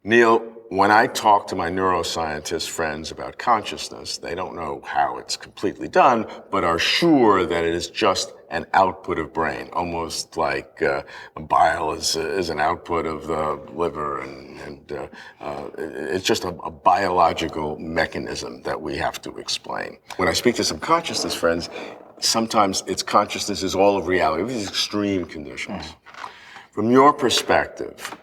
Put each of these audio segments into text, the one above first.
Neil, when I talk to my neuroscientist friends about consciousness, they don't know how it's completely done, but are sure that it is just an output of brain, almost like bile is an output of the liver, and it's just a biological mechanism that we have to explain. When I speak to some consciousness friends, sometimes its consciousness is all of reality, these extreme conditions. From your perspective,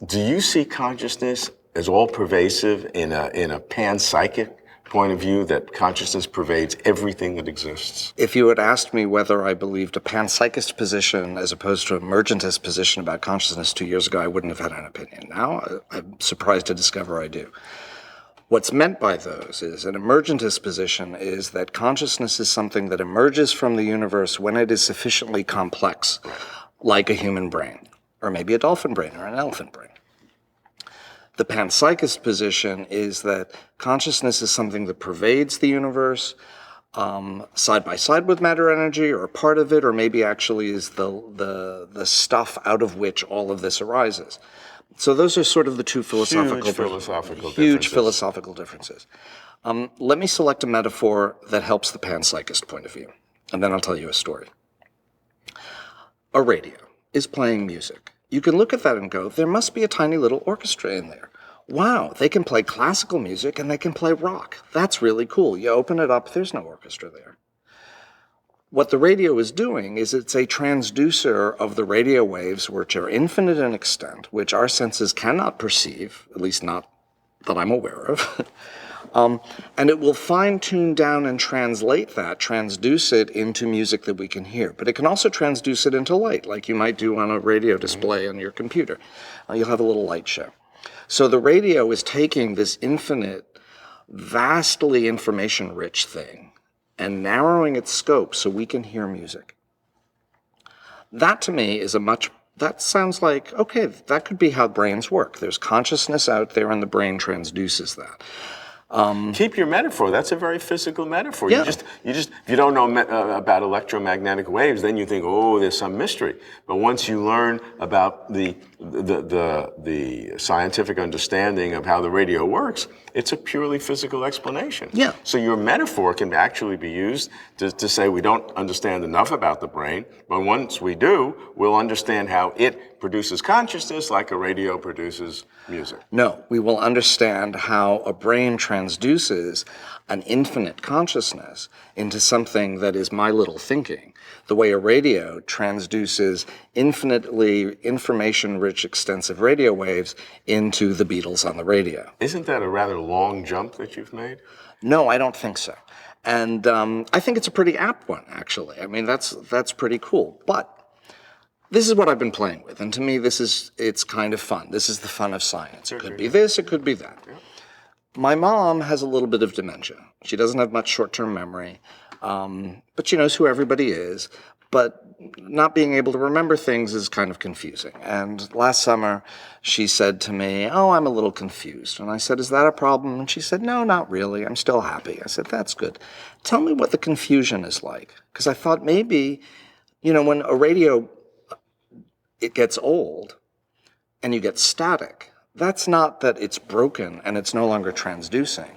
do you see consciousness as all pervasive in a panpsychic point of view, that consciousness pervades everything that exists? If you had asked me whether I believed a panpsychist position as opposed to an emergentist position about consciousness 2 years ago, I wouldn't have had an opinion. Now, I'm surprised to discover I do. What's meant by those is an emergentist position is that consciousness is something that emerges from the universe when it is sufficiently complex, like a human brain, or maybe a dolphin brain or an elephant brain. The panpsychist position is that consciousness is something that pervades the universe, side by side with matter energy, or a part of it, or maybe actually is the stuff out of which all of this arises. So those are sort of the two philosophical differences. Let me select a metaphor that helps the panpsychist point of view, and then I'll tell you a story. A radio is playing music. You can look at that and go, there must be a tiny little orchestra in there. Wow, they can play classical music and they can play rock. That's really cool. You open it up, there's no orchestra there. What the radio is doing is it's a transducer of the radio waves, which are infinite in extent, which our senses cannot perceive, at least not that I'm aware of. And it will fine-tune down and translate that, transduce it into music that we can hear. But it can also transduce it into light, like you might do on a radio display on your computer. You'll have a little light show. So the radio is taking this infinite, vastly information-rich thing and narrowing its scope so we can hear music. That, to me, is that sounds like, okay, that could be how brains work. There's consciousness out there and the brain transduces that. Keep your metaphor. That's a very physical metaphor. Yeah. If you don't know about electromagnetic waves, then you think, oh, there's some mystery. But once you learn about the scientific understanding of how the radio works, it's a purely physical explanation. Yeah. So your metaphor can actually be used to say we don't understand enough about the brain, but once we do, we'll understand how it produces consciousness like a radio produces music. No, we will understand how a brain transduces an infinite consciousness into something that is my little thinking, the way a radio transduces infinitely information-rich, extensive radio waves into the Beatles on the radio. Isn't that a rather long jump that you've made? No, I don't think so. And I think it's a pretty apt one, actually. I mean, that's pretty cool. But this is what I've been playing with, and to me, it's kind of fun. This is the fun of science. It could be this, it could be that. Yeah. My mom has a little bit of dementia. She doesn't have much short-term memory, but she knows who everybody is. But not being able to remember things is kind of confusing. And last summer, she said to me, oh, I'm a little confused. And I said, is that a problem? And she said, no, not really. I'm still happy. I said, that's good. Tell me what the confusion is like. Because I thought maybe, when a radio, it gets old and you get static, that's not that it's broken and it's no longer transducing.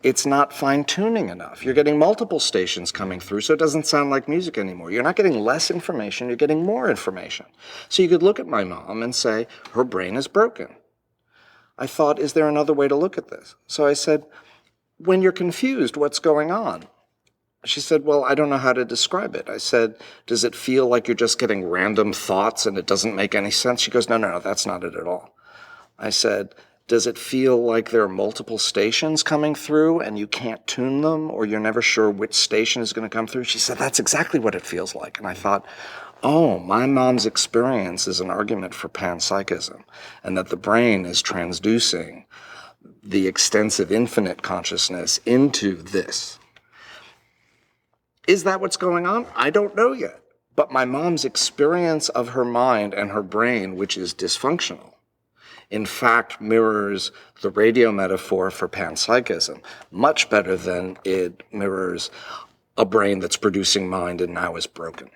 It's not fine-tuning enough. You're getting multiple stations coming through, so it doesn't sound like music anymore. You're not getting less information, you're getting more information. So you could look at my mom and say, her brain is broken. I thought, is there another way to look at this? So I said, when you're confused, what's going on? She said, well, I don't know how to describe it. I said, does it feel like you're just getting random thoughts and it doesn't make any sense? She goes, no, that's not it at all. I said, does it feel like there are multiple stations coming through and you can't tune them, or you're never sure which station is going to come through? She said, that's exactly what it feels like. And I thought, oh, my mom's experience is an argument for panpsychism, and that the brain is transducing the extensive infinite consciousness into this. Is that what's going on? I don't know yet. But my mom's experience of her mind and her brain, which is dysfunctional, in fact mirrors the radio metaphor for panpsychism much better than it mirrors a brain that's producing mind and now is broken.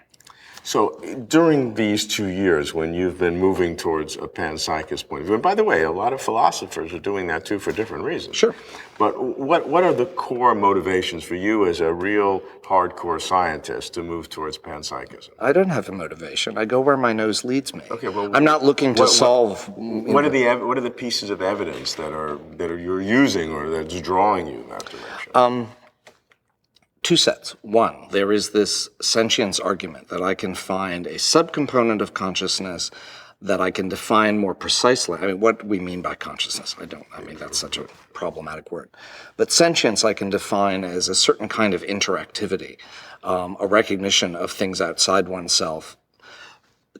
So during these 2 years, when you've been moving towards a panpsychist point of view, and by the way, a lot of philosophers are doing that too for different reasons. Sure. But what are the core motivations for you as a real hardcore scientist to move towards panpsychism? I don't have a motivation. I go where my nose leads me. Okay, well, I'm not looking to solve. What are the pieces of evidence that you're using or that's drawing you in that direction? Two sets. One, there is this sentience argument that I can find a subcomponent of consciousness that I can define more precisely. I mean, what we mean by consciousness, that's such a problematic word. But sentience I can define as a certain kind of interactivity, a recognition of things outside oneself,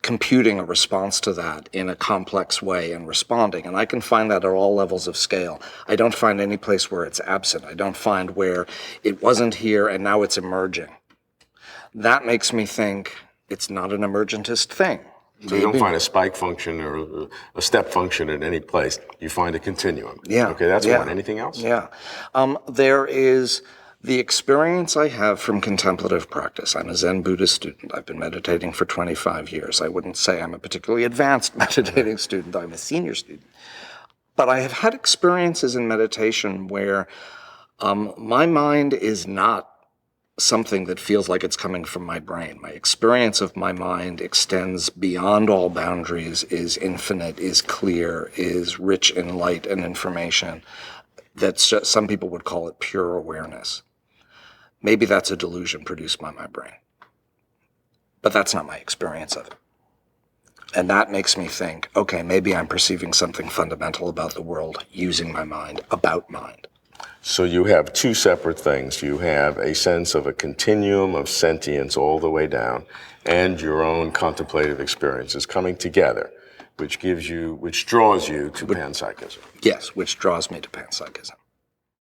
computing a response to that in a complex way and responding. And I can find that at all levels of scale. I don't find any place where it's absent. I don't find where it wasn't here and now it's emerging. That makes me think it's not an emergentist thing. So you don't find a spike function or a step function in any place. You find a continuum. Yeah. Okay, that's one. Anything else? Yeah. There is the experience I have from contemplative practice. I'm a Zen Buddhist student. I've been meditating for 25 years. I wouldn't say I'm a particularly advanced meditating student. I'm a senior student. But I have had experiences in meditation where my mind is not something that feels like it's coming from my brain. My experience of my mind extends beyond all boundaries, is infinite, is clear, is rich in light and information. That's just, some people would call it pure awareness. Maybe that's a delusion produced by my brain. But that's not my experience of it. And that makes me think, okay, maybe I'm perceiving something fundamental about the world using my mind, about mind. So you have two separate things. You have a sense of a continuum of sentience all the way down, and your own contemplative experiences coming together, which draws you to panpsychism. Yes, which draws me to panpsychism.